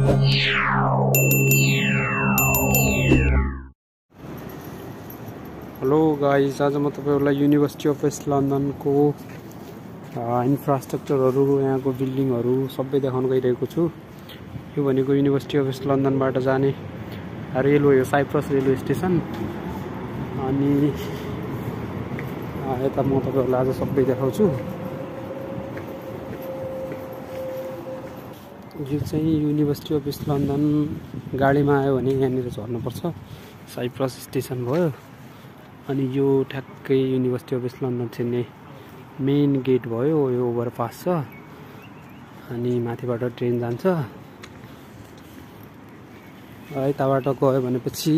Hello guys, आज म तपाईहरुलाई युनिभर्सिटी अफ वेस्ट लन्डनको इन्फ्रास्ट्रक्चरहरु, यहाँको बिल्डिङहरु सबै देखाउन गइरहेको छु। यो भनेको युनिभर्सिटी अफ वेस्ट लन्डनबाट जाने रेलवे हो, साइप्रस रेलवे स्टेसन। अनि यता म तपाईहरुलाई आज सबै देखाउँछु। यो चाहिँ युनिभर्सिटी अफ वेस्ट लन्डन गाडीमा आयो भने यहाँनिर झर्नुपर्छ। साइप्रस स्टेसन भयो। अनि यो ठ्याक्कै युनिभर्सिटी अफ वेस्ट लन्डन चाहिँ मेन गेट भयो। यो ओभरपास छ अनि माथिबाट ट्रेन जान्छ। यताबाट गयो भनेपछि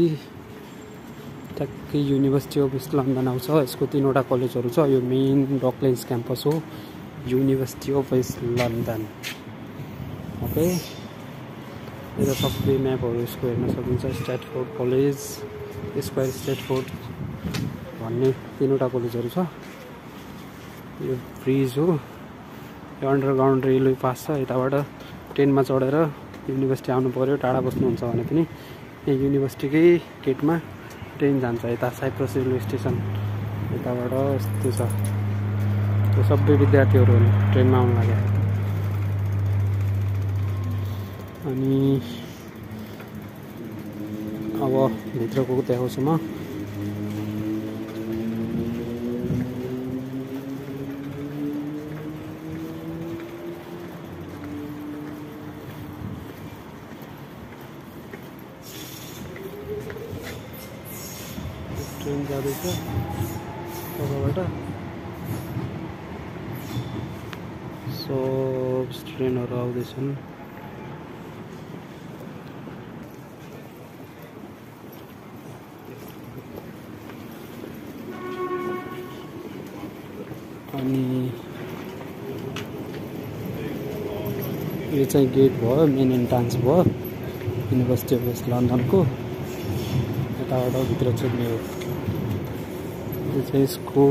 ठ्याक्कै युनिभर्सिटी अफ वेस्ट लन्डन आउँछ। यसको 3वटा कलेजहरु छ। यो मेन डकल्यान्ड्स क्याम्पस हो, university of West London. Okay, यो सबै म्यापहरु यसको हेर्न सकिन्छ। स्ट्याटफोर्ड कलेज, स्क्वायर स्ट्याटफोर्ड भन्ने 3वटा कलेजहरु छ। यो ब्रिज हो, यो अन्डरग्राउन्ड रेलवे पास छ। यताबाट ट्रेनमा चढेर युनिभर्सिटी आउनु पर्यो। टाढा बस्नुहुन्छ भने पनि यहाँ युनिभर्सिटीकै गेटमा ट्रेन जान्छ। यता साइप्रस रेलवे स्टेसन यताबाट यस्तो छ। यो सबै विद्यार्थीहरु ट्रेनमा आउन लाग्यो। अनि अब भित्रको देखाउँछु म। ट्रेन जाँदैछ तलबाट। सब ट्रेनहरु आउँदैछन्। अनि यो चाहिँ गेट भयो, मेन एन्ट्रान्स भयो युनिभर्सिटी अफ वेस्ट लन्डनको। यताबाट भित्र छिर्ने हो। यो चाहिँ यसको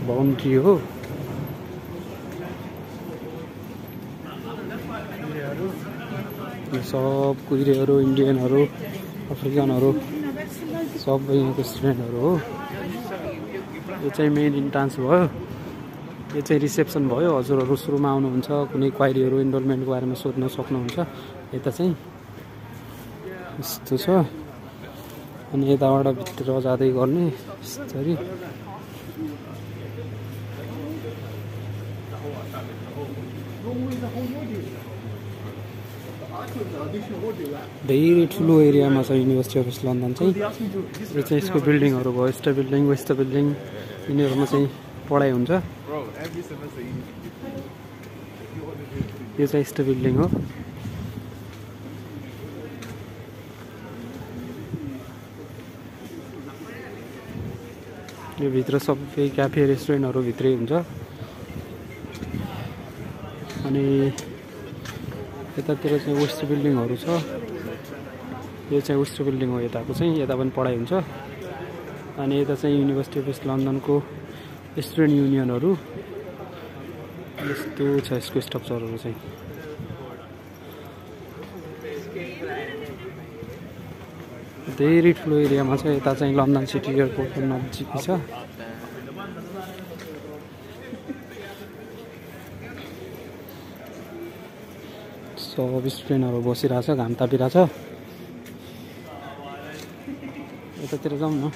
बाउन्ड्री हो। यो सब कुइरेहरु, इन्डियनहरु, अफ्रिकनहरु सबै यहाँको स्टुडेन्टहरु हो। यो चाहिँ मेन इन्ट्रान्स भयो। यो चाहिँ रिसेप्सन भयो। हजुरहरु सुरुमा आउनुहुन्छ, कुनै क्वाइरीहरु इनरोलमेन्टको बारेमा सोध्न सक्नुहुन्छ। यता चाहिँ यस्तो छ। अनि यताबाट भित्र जाँदै गर्ने यसरी। धेरै ठुलो एरियामा छ युनिभर्सिटी अफ वेस्ट लन्डन चाहिँ। यो चाहिँ यसको बिल्डिङहरु भयो, इस्ट बिल्डिङ, वेस्ट बिल्डिङ, यिनीहरुमा चाहिँ पढाइ हुन्छ। यो चाहिँ इस्ट बिल्डिङ हो। यो भित्र सबै क्याफे रेस्टुरेन्टहरु भित्रै हुन्छ। अनि यतातिर चाहिँ वेस्ट बिल्डिङहरु छ। यो चाहिँ वेस्ट बिल्डिङ हो। यताको चाहिँ यता पनि पढाइ हुन्छ। अनि यता चाहिँ युनिभर्सिटी अफ वेस्ट लन्डनको स्टुडेन्ट युनियनहरु। यस्तो छ यसको स्ट्रक्चरहरु चाहिँ। धेरै ठुलो एरियामा छ। यता चाहिँ लन्डन सिटी एयरपोर्ट नजिकै छ। सब स्टुडेन्टहरु बसिरहेछ, घाम तापिरहेछ। यतातिर जाउँ न।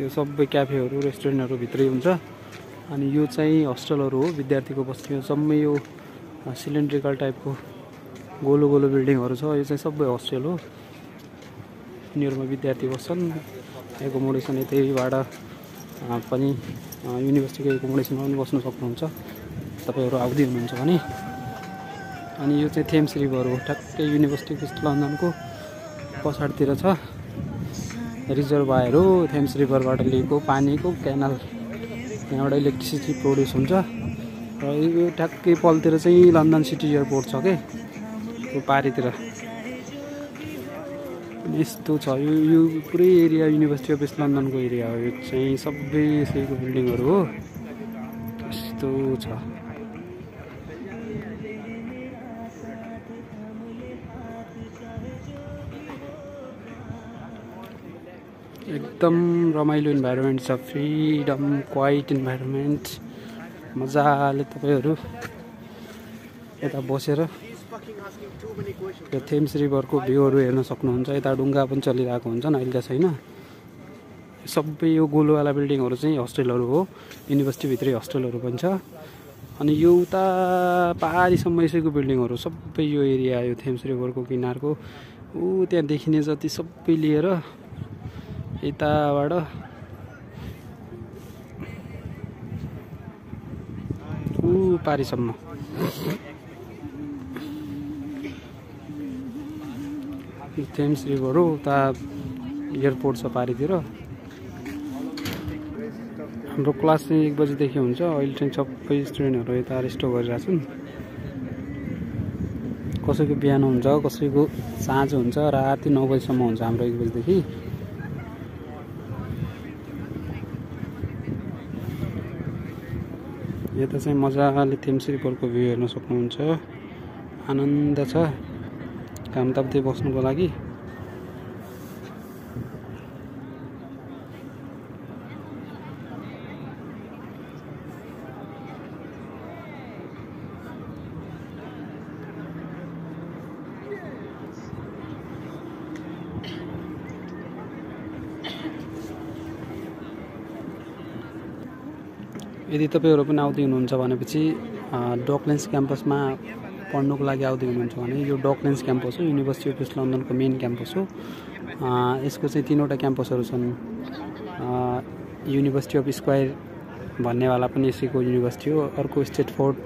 यो सबै क्याफेहरु, रेस्टुरेन्टहरु भित्रै हुन्छ। अनि यो चाहिँ हस्टेलहरु हो, विद्यार्थीको बस्ने हो। जम्मै यो सिलिन्ड्रिकल टाइपको गोलो गोलो बिल्डिङहरु छ। यो चाहिँ सबै हस्टेल हो। यिनीहरुमा विद्यार्थी बस्छन्। एकोमोडेसन यतैबाट पनि युनिभर्सिटीको एकोमोडेसनमा पनि बस्न सक्नुहुन्छ तपाईहरु आउँदै हुनुहुन्छ भने। अनि यो चाहिँ थेम्स रिभर हो, ठ्याक्कै युनिभर्सिटी अफ वेस्ट लन्डनको पछाडितिर छ। रिजर्भयर हो, थेम्स रिभरबाट लिएको पानीको क्यानल। यहाँबाट इलेक्ट्रिसिटी प्रोड्युस हुन्छ। र यो ठ्याक्कै पलतिर चाहिँ लन्डन सिटी एयरपोर्ट छ के, यो पारितिर। यस्तो छ यो पुरै एरिया युनिभर्सिटी अफ वेस्ट लन्डनको एरिया हो। यो चाहिँ सबै यसैको बिल्डिङहरु हो। यस्तो यस्तो छ। एकदम रमाइलो इन्भाइरोमेन्ट छ, फ्रिडम क्वाइट इन्भाइरोमेन्ट। मजाले तपाईहरु यता बसेर यो थेम्स रिभरको भ्यूहरु हेर्न सक्नुहुन्छ। यता ढुङ्गा पनि चलिरहेको हुन्छन्, अहिले त छैन। सबै यो गोलोवाला बिल्डिङहरु चाहिँ हस्टेलहरु हो, युनिभर्सिटी भित्रै हस्टेलहरु पनि छ। अनि यो उता पहाडीसम्म यसैको बिल्डिङहरु सबै यो एरिया, यो थेम्स रिभरको किनारको ऊ त्यहाँ देखिने जति सबै लिएर यताबाट ऊ पारीसम्म थेम्स रिभर हो। उता एयरपोर्ट छ पारीतिर। हाम्रो क्लास चाहिँ 1 बजेदेखि हुन्छ। अहिले चाहिँ सबै स्टुडेन्टहरु यता रेस्ट गरिरहेछन्। कसैको बिहान हुन्छ, कसैको साँझ हुन्छ, राति 9 बजेसम्म हुन्छ हाम्रो 1 बजेदेखि। यता चाहिँ मजाले थेम्स रिभरको भ्यू हेर्न सक्नुहुन्छ। आनन्द छ घाम ताप्दै बस्नुको लागि। यदि तपाईहरु पनि आउँदै हुनुहुन्छ भनेपछि डकल्यान्ड्स क्याम्पसमा पढ्नुको लागि आउँदै हुनुहुन्छ भने यो डकल्यान्ड्स क्याम्पस हो, युनिभर्सिटी अफ वेस्ट लन्डनको मेन क्याम्पस हो। यसको चाहिँ 3वटा क्याम्पसहरु छन्। युनिभर्सिटी अफ स्क्वायर भन्नेवाला पनि यसैको युनिभर्सिटी हो। अर्को स्टेटफोर्ड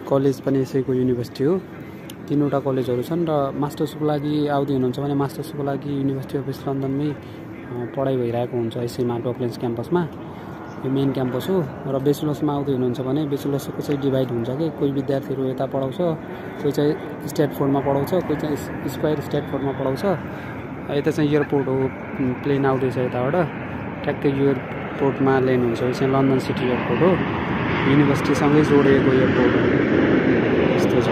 कलेज पनि यसैको युनिभर्सिटी हो। 3वटा कलेजहरु छन् र मास्टर्सको लागि आउँदै हुनुहुन्छ भने मास्टर्सको लागि युनिभर्सिटी अफ वेस्ट लन्डनमै पढाइ भइरहेको हुन्छ यसैमा डकल्यान्ड्स क्याम्पसमा। यो मेन क्याम्पस हो। र बेचलर्समा आउँदै हुनुहुन्छ भने बेचलर्सको चाहिँ डिभाइड हुन्छ कि कोही विद्यार्थीहरु यता पढाउँछ, कोही चाहिँ स्टेटफोर्डमा पढाउँछ, कोही चाहिँ स्क्वायर स्टेटफोर्डमा पढाउँछ। यता चाहिँ एयरपोर्ट हो, प्लेन आउँदैछ यताबाट। ट्याक्कै एयरपोर्टमा ल्यान्ड हुन्छ। यो चाहिँ लन्डन सिटी एयरपोर्ट हो, युनिभर्सिटीसँगै जोडिएको एयरपोर्ट हो। यस्तो छ।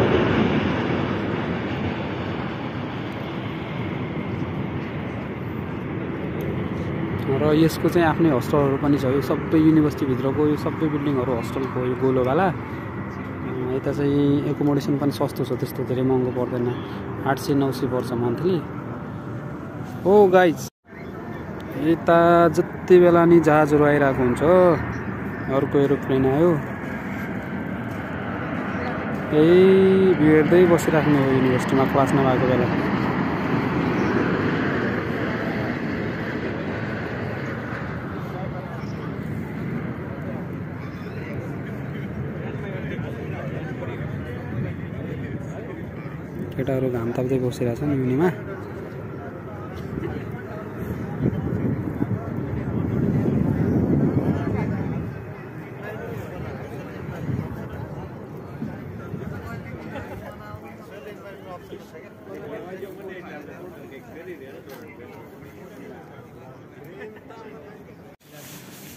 र यसको चाहिँ आफ्नै हस्टेलहरु पनि छ। यो सबै युनिभर्सिटी भित्रको यो सबै बिल्डिङहरु हस्टेलको यो गोलोवाला। यता चाहिँ एकोमोडेसन पनि सस्तो छ, त्यस्तो धेरै महँगो पर्दैन। 800-900 पर्छ मन्थली। हो गाइज, यता जति बेला नि जहाजहरु आइरहेको हुन्छ। अर्को एरोप्लेन आयो। यही भ्यू हेर्दै बसिराख्नु हो युनिभर्सिटीमा क्लास नभएको बेला। केटाहरु घाम ताप्दै बसिरहेछन् युनिमा।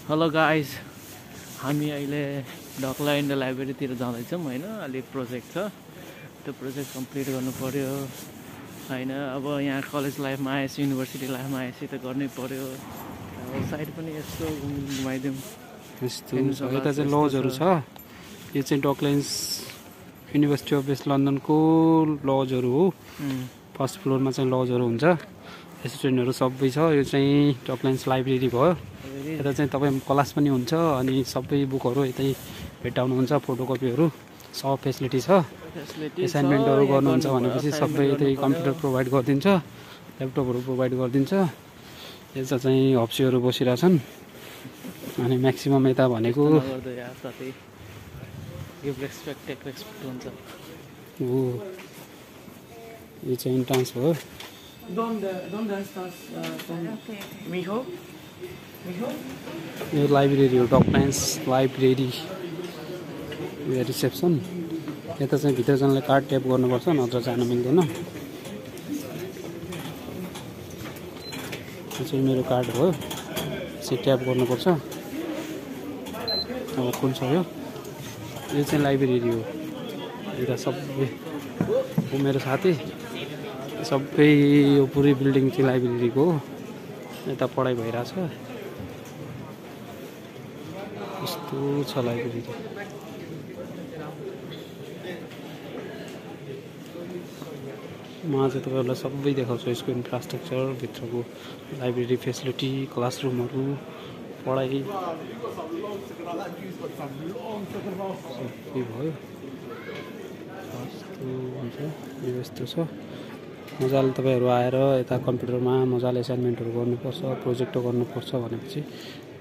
हेलो गाइज, हामी अहिले डकल्यान्ड लाइब्रेरीतिर जाँदैछौँ हैन। अलिक प्रोजेक्ट छ, त्यो प्रोजेक्ट कम्प्लिट गर्नु पर्यो हैन। अब यहाँ कलेज लाइफमा आएपछि, युनिभर्सिटी लाइफमा आएपछि त गर्नै पर्यो। अब साइड पनि यस्तो घुमाइदिउँ। यस्तो यता चाहिँ लजहरु छ। यो चाहिँ डकल्यान्ड्स युनिभर्सिटी अफ वेस्ट लन्डनको लजहरु हो। फर्स्ट फ्लोरमा चाहिँ लजहरु हुन्छ। स्टुडेन्टहरु सबै छ। यो चाहिँ डकल्यान्ड्स लाइब्रेरी भयो। यता चाहिँ तपाईँ क्लास पनि हुन्छ अनि सबै बुकहरु यतै भेटाउनुहुन्छ। फोटोकपीहरु सब फेसिलिटी छ। एसाइनमेन्टहरु गर्नुहुन्छ भनेपछि सबै यतै कम्प्युटर प्रोभाइड गरिदिन्छ, ल्यापटपहरु प्रोभाइड गरिदिन्छ। यता चाहिँ हप्सीहरु बसिरहेछन्। अनि म्याक्सिमम यता भनेको हो यो चाहिँ इन्ट्रान्स हो। यो लाइब्रेरी हो, डकल्यान्ड्स लाइब्रेरी। यो रिसेप्सन। यता चाहिँ भित्र जानलाई कार्ड ट्याप गर्नुपर्छ, नत्र जान मिल्दैन। यो चाहिँ मेरो कार्ड हो, चाहिँ ट्याप गर्नुपर्छ। ओपन छ यो चाहिँ लाइब्रेरी हो यता सबै हो मेरो साथी सबै यो पुरै बिल्डिङ चाहिँ लाइब्रेरीको हो यता पढाइ भइरहेछ यस्तो छ लाइब्रेरी म आज तपाईहरुलाई सबै देखाउँछु यसको इन्फ्रास्ट्रक्चर भित्रको लाइब्रेरी फेसिलिटी क्लासरुमहरु पढाइ सबै भयो यस्तो हुन्छ यो यस्तो छ मजाले तपाईहरु आएर यता कम्प्युटरमा मजाले असाइनमेन्टहरु गर्नुपर्छ प्रोजेक्ट गर्नुपर्छ भनेपछि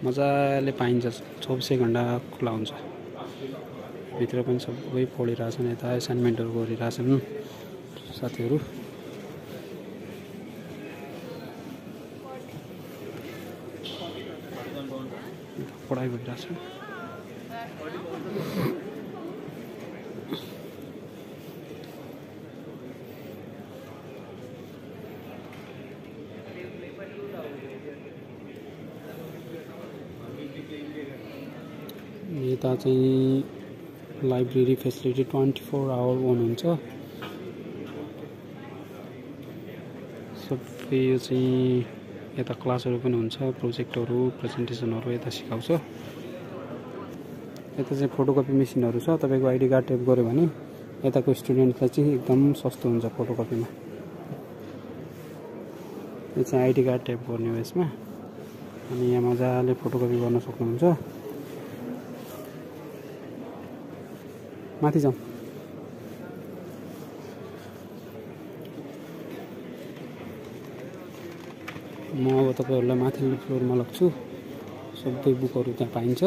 मजाले पाइन्छ 24 घण्टा खुला हुन्छ भित्र पनि सबै पढिरहेछन् यता असाइनमेन्टहरु गरिरहेछन् साथीहरु पढाइ भइरहेछ यता चाहिँ लाइब्रेरी फेसिलिटी 24 आवर अन हुन्छ सबै यो चाहिँ यता क्लासहरु पनि हुन्छ प्रोजेक्टहरु प्रेजेन्टेसनहरु यता सिकाउँछ यता चाहिँ फोटोकपी मेसिनहरु छ तपाईको आइडी कार्ड ट्याप गर्यो भने यताको स्टुडेन्टलाई चाहिँ एकदम सस्तो हुन्छ फोटोकपीमा यो चाहिँ आइडी कार्ड ट्याप गर्ने हो यसमा अनि यहाँ मजाले फोटोकपी गर्न सक्नुहुन्छ माथि जाउँ म अब तपाईहरुलाई माथिल्लो फ्लोरमा लग्छु सबै बुकहरु त्यहाँ पाइन्छ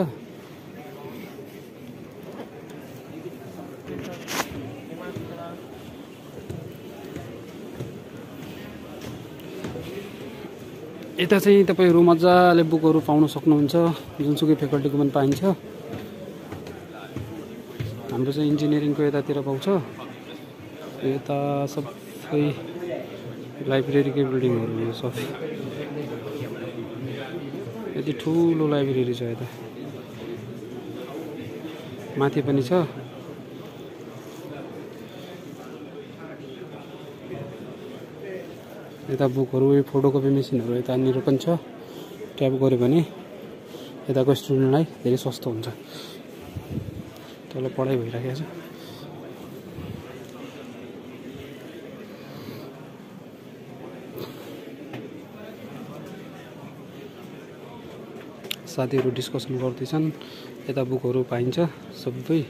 यता चाहिँ तपाईहरु मजाले बुकहरु पाउन सक्नुहुन्छ जुनसुकै फ्याकल्टीको पनि पाइन्छ हाम्रो चाहिँ इन्जिनियरिङको यतातिर पाउँछ यता सबै लाइब्रेरीकै बिल्डिङहरु हो सबै यति ठुलो लाइब्रेरी छ यता माथि पनि छ यता बुकहरु फोटोकपी मेसिनहरु यतानिर पनि छ ट्याप गर्यो भने यताको स्टुडेन्टलाई धेरै सस्तो हुन्छ तल पढाइ भइराखेको छ साथीहरु डिस्कसन गर्दैछन् यता बुकहरु पाइन्छ सबै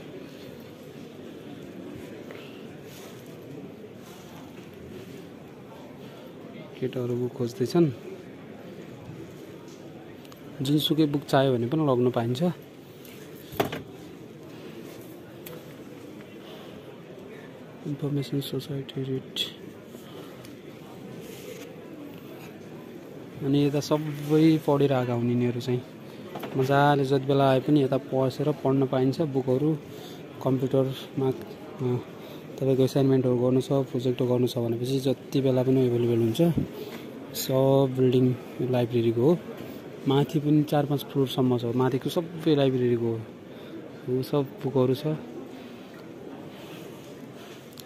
केटाहरु बुक खोज्दैछन् जुनसुकै बुक चाहियो भने पनि लग्न पाइन्छ इन्फर्मेसन सोसाइटी रिट अनि यता सबै पढिरहेका हुन् यिनीहरु चाहिँ मजाले जति बेला आए पनि यता पसेर पढ्न पाइन्छ बुकहरु कम्प्युटरमा तपाईको असाइनमेन्टहरु गर्नु छ प्रोजेक्ट गर्नु छ भनेपछि जति बेला पनि अवेलेबल हुन्छ सब बिल्डिङ लाइब्रेरीको हो माथि पनि 4-5 फ्लोर सम्म छ माथिको सबै लाइब्रेरीको हो सब बुकहरु छ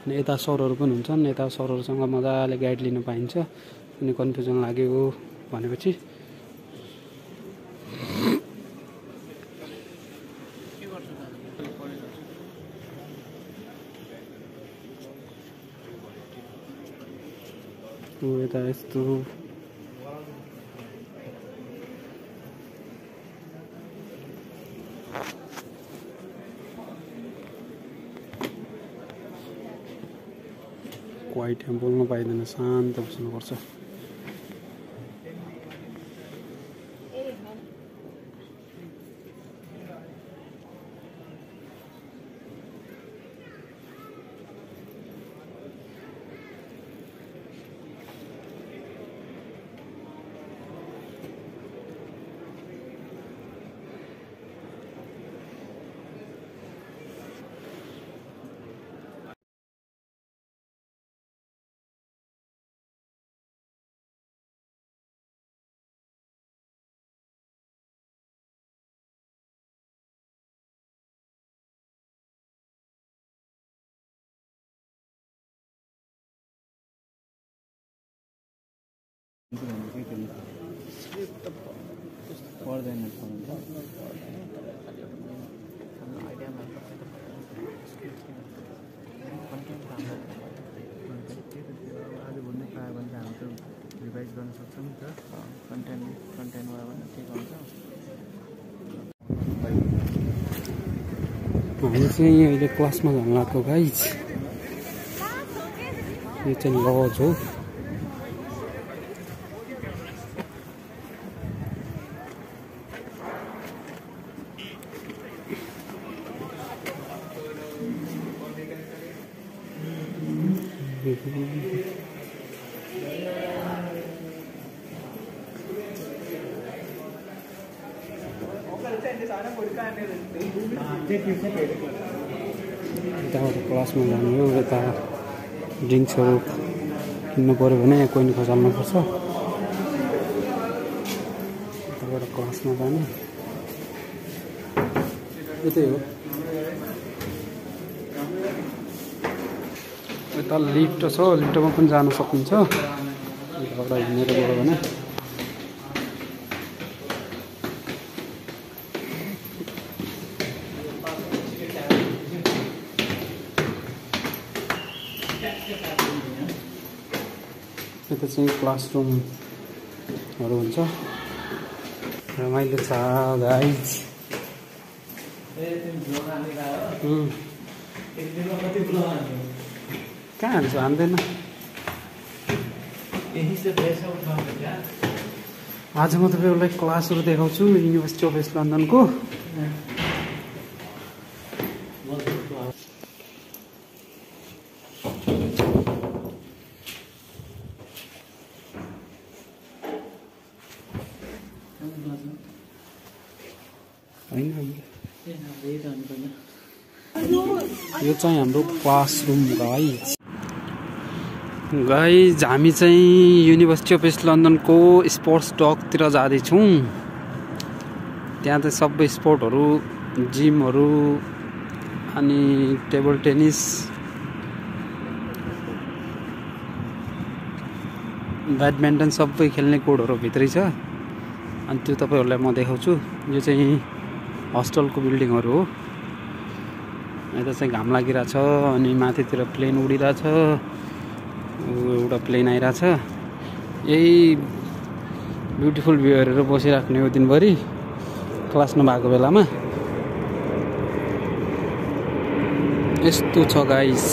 अनि यता सरहरु पनि हुन्छन् यता सरहरुसँग मजाले गाइड लिन पाइन्छ अनि कन्फ्युजन लाग्यो भनेपछि यता यस्तो क्वाइट बोल्न पाइदैन शान्त बस्नुपर्छ पर्दैन आज भन्ने पायो भने त हामी त रिभाइज गर्न सक्छौँ नि त कन्टेन्ट भयो भने ठिक हुन्छ हामी चाहिँ अहिले क्लासमा जान लाग्यो गाइज यो चाहिँ लज हो यताबाट क्लासमा जाने हो यता ड्रिङ्क्सहरू किन्नु पऱ्यो भने कोइन खसाल्नुपर्छ यताबाट क्लासमा जाने यतै हो यता लिफ्ट छ लिफ्टमा पनि जान सकिन्छ यताबाट हिँडेर गयो भने यता चाहिँ क्लासरुमहरू हुन्छ रमाइलो छ गाइज कहाँ हान्छ हान्दैन आज म तपाईँहरूलाई क्लासहरू देखाउँछु युनिभर्सिटी अफ वेस्ट लन्डनको यो चाहिँ हाम्रो क्लासरुम गाइज हामी चाहिँ युनिभर्सिटी अफ वेस्ट लन्डनको स्पोर्ट्स डकतिर जाँदैछौँ त्यहाँ चाहिँ सबै स्पोर्टहरू जिमहरू अनि टेबल टेनिस ब्याडमिन्टन सबै खेल्ने कोर्टहरू भित्रै छ अनि त्यो तपाईँहरूलाई म देखाउँछु यो चाहिँ हस्टलको बिल्डिङहरू हो यता चाहिँ घाम लागिरहेछ अनि माथितिर प्लेन उडिरहेछ एउटा प्लेन आइरहेछ यही ब्युटिफुल भ्यू हेरेर बसिराख्ने हो दिनभरि क्लास नभएको बेलामा यस्तो छ गाइस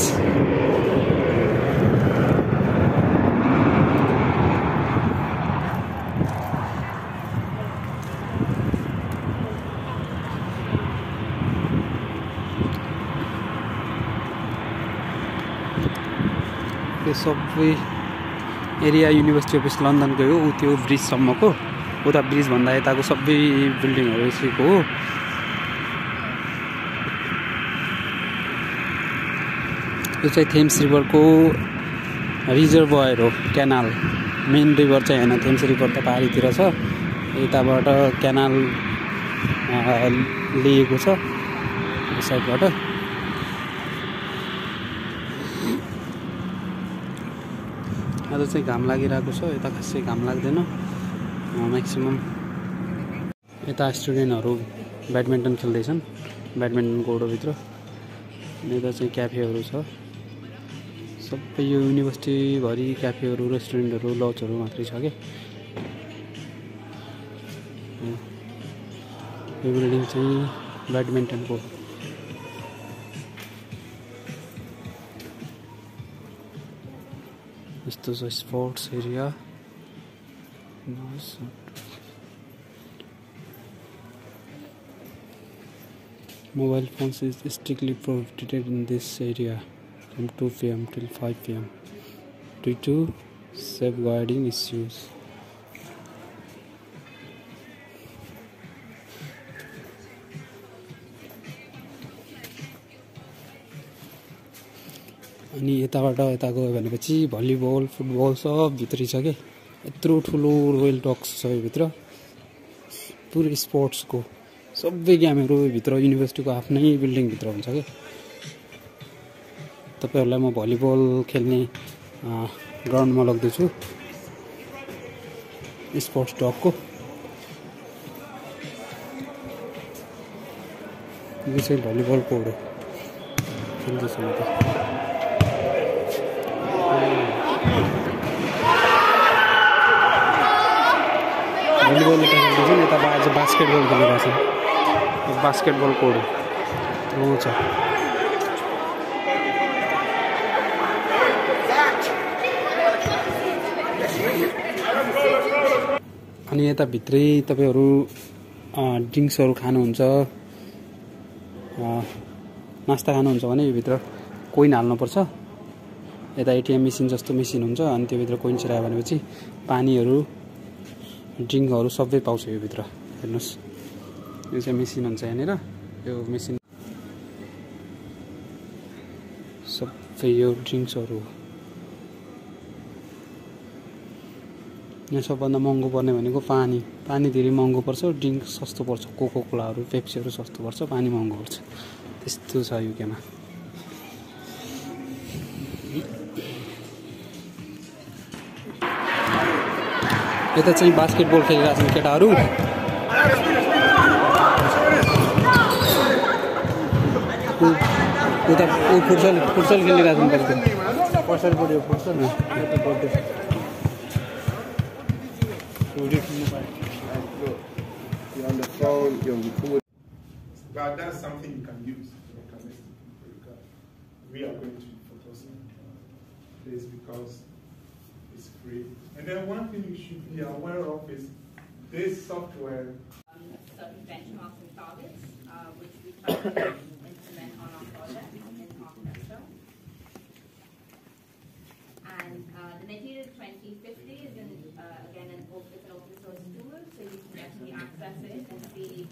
यो सबै एरिया युनिभर्सिटी अफ वेस्ट लन्डनकै हो त्यो ब्रिजसम्मको उता ब्रिजभन्दा यताको सबै बिल्डिङहरू यसैको हो यो चाहिँ थेम्स रिभरको रिजर्भयर हो क्यानाल मेन रिभर चाहिँ होइन थेम्स रिभर त पारीतिर छ यताबाट क्यानाल लिएको छ यो साइडबाट आज चाहिँ घाम लागिरहेको छ यता खासै घाम लाग्दैन म्याक्सिमम यता स्टुडेन्टहरू ब्याडमिन्टन खेल्दैछन् ब्याडमिन्टन कोर्टभित्र यता चाहिँ क्याफेहरू छ सबै यो युनिभर्सिटीभरि क्याफेहरू रेस्टुरेन्टहरू लजहरू मात्रै छ कि यो बिल्डिङ चाहिँ ब्याडमिन्टनको यस्तो छ sports area mobile phones is strictly prohibited in this area from 2 PM till 5 PM due to safeguarding issues. अनि यताबाट यता गयो भनेपछि भलिबल फुटबल सब भित्रै छ के यत्रो ठुलो रोयल टक्स छ यो भित्र पुरै स्पोर्ट्सको सबै गेमहरू भित्र युनिभर्सिटीको आफ्नै बिल्डिङ भित्र हुन्छ के तपाईहरुलाई म भलिबल खेल्ने ग्राउन्डमा लग्दैछु स्पोर्ट्स डगको यो चाहिँ भलिबल कोर्ट हो खेल्दैछ म त भलिबल यता खेल्दैछ नि यता आज बास्केटबल खेलिरहेको छ बास्केटबल कोर्ट हो छ अनि यता भित्रै तपाईहरु ड्रिङ्क्सहरु खानुहुन्छ नास्ता खानुहुन्छ भने यो भित्र कोइन हाल्नुपर्छ यता एटीएम मेसिन जस्तो मेसिन हुन्छ अनि त्यो भित्र कोइन छिरायो भनेपछि पानीहरु ड्रिङ्कहरु सबै पाउँछ यो भित्र हेर्नुस् यो चाहिँ मेसिन हुन्छ यहाँनिर यो मेसिन सबै यो ड्रिङ्क्सहरु यहाँ सबभन्दा महँगो पर्ने भनेको पानी पानी धेरै महँगो पर्छ ड्रिङ्क सस्तो पर्छ कोको कोलाहरु पेप्सीहरु सस्तो पर्छ पानी महँगो पर्छ त्यस्तो छ युकेमा यता चाहिँ बास्केटबल खेलिरहेका छन् केटाहरु उता फुटबल खेलिरहेका छन् फुटबल पड्यो football on the phone, but that's something you can use. We are going to be focusing on this because it's free. And then one thing you should be aware of is this software. Certain benchmarks and targets, which we try to implement on our project in Architecture. And the Material 2050 is again it's an open source tool, so you can actually access it and see